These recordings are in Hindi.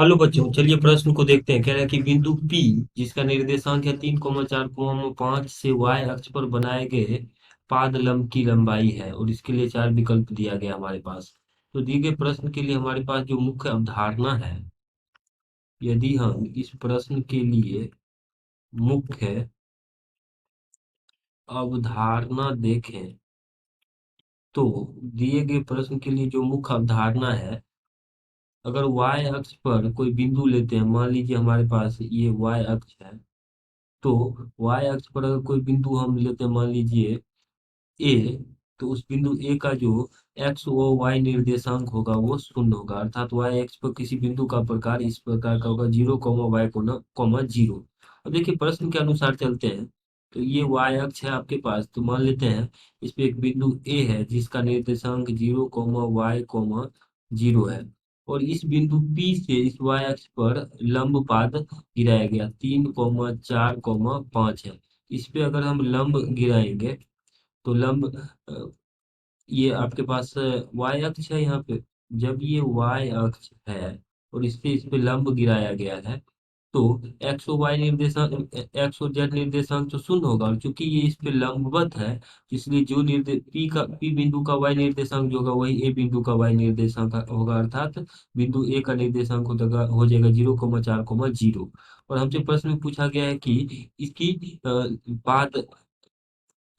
हेलो बच्चों, चलिए प्रश्न को देखते हैं। कह रहा है कि बिंदु P जिसका निर्देशांक है 3,4,5 से y अक्ष पर बनाए गए पाद लंब की लंबाई है और इसके लिए चार विकल्प दिया गया हमारे पास। तो दिए गए प्रश्न के लिए हमारे पास जो मुख्य अवधारणा है, यदि हम इस प्रश्न के लिए मुख्य अवधारणा देखें तो दिए गए प्रश्न के लिए जो मुख्य अवधारणा है, अगर y अक्ष पर कोई बिंदु लेते हैं, मान लीजिए हमारे पास ये y अक्ष है, तो y अक्ष पर अगर कोई बिंदु हम लेते हैं, मान लीजिए ए, तो उस बिंदु ए का जो एक्स व वाई निर्देशांक होगा वो शून्य होगा, अर्थात वाई एक्स पर किसी बिंदु का प्रकार इस प्रकार का होगा, 0, वाई कोमा 0। अब देखिए प्रश्न के अनुसार चलते हैं। तो ये वाई अक्ष है आपके पास, तो मान लेते हैं इस पे एक बिंदु ए है जिसका निर्देशांक 0, वाई 0 है, और इस बिंदु पी से इस वाई अक्ष पर लंब पाद गिराया गया 3, 4, 5 है। इस पे अगर हम लंब गिराएंगे तो लंब ये आपके पास वाई अक्ष है यहाँ पे। जब ये वाई अक्ष है और इस पे लंब गिराया गया है, तो एक्स और वाई निर्देशांक, एक्स और जेड निर्देशांक तो शून्य होगा, और चूंकि ये इस पे लंबवत है, इसलिए जो निर्देश पी बिंदु का वाई निर्देशांक जो होगा वही ए बिंदु का वाई निर्देशांक होगा, अर्थात बिंदु ए का निर्देशांक हो जाएगा 0, 4, 0। और हमसे प्रश्न में पूछा गया है कि इसकी पाद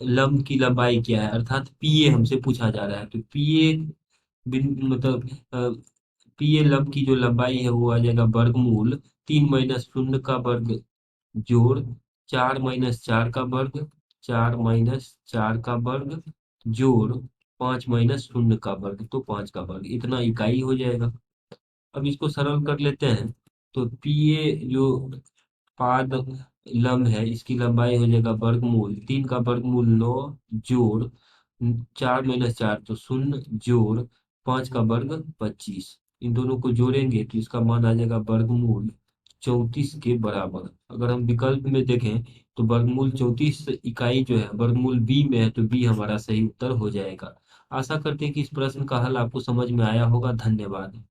लंब की लंबाई क्या है, अर्थात पीए हमसे पूछा जा रहा है। तो पीए मतलब पीए लंब की जो लंबाई है वो आ जाएगा वर्गमूल 3 - 0 का वर्ग जोड़ 4 - 4 का वर्ग, 4 - 4 का वर्ग जोड़ 5 - 0 का वर्ग, तो 5 का वर्ग, इतना इकाई हो जाएगा। अब इसको सरल कर लेते हैं। तो पीए जो पाद लंब है इसकी लंबाई हो जाएगा वर्गमूल 3 का वर्गमूल 9 जोड़ 4 - 4 तो शून्य जोड़ 5 का वर्ग 25। इन दोनों को जोड़ेंगे तो इसका मान आ जाएगा वर्गमूल 34 के बराबर। अगर हम विकल्प में देखें तो वर्गमूल 34 इकाई जो है वर्गमूल बी में है, तो बी हमारा सही उत्तर हो जाएगा। आशा करते हैं कि इस प्रश्न का हल आपको समझ में आया होगा। धन्यवाद।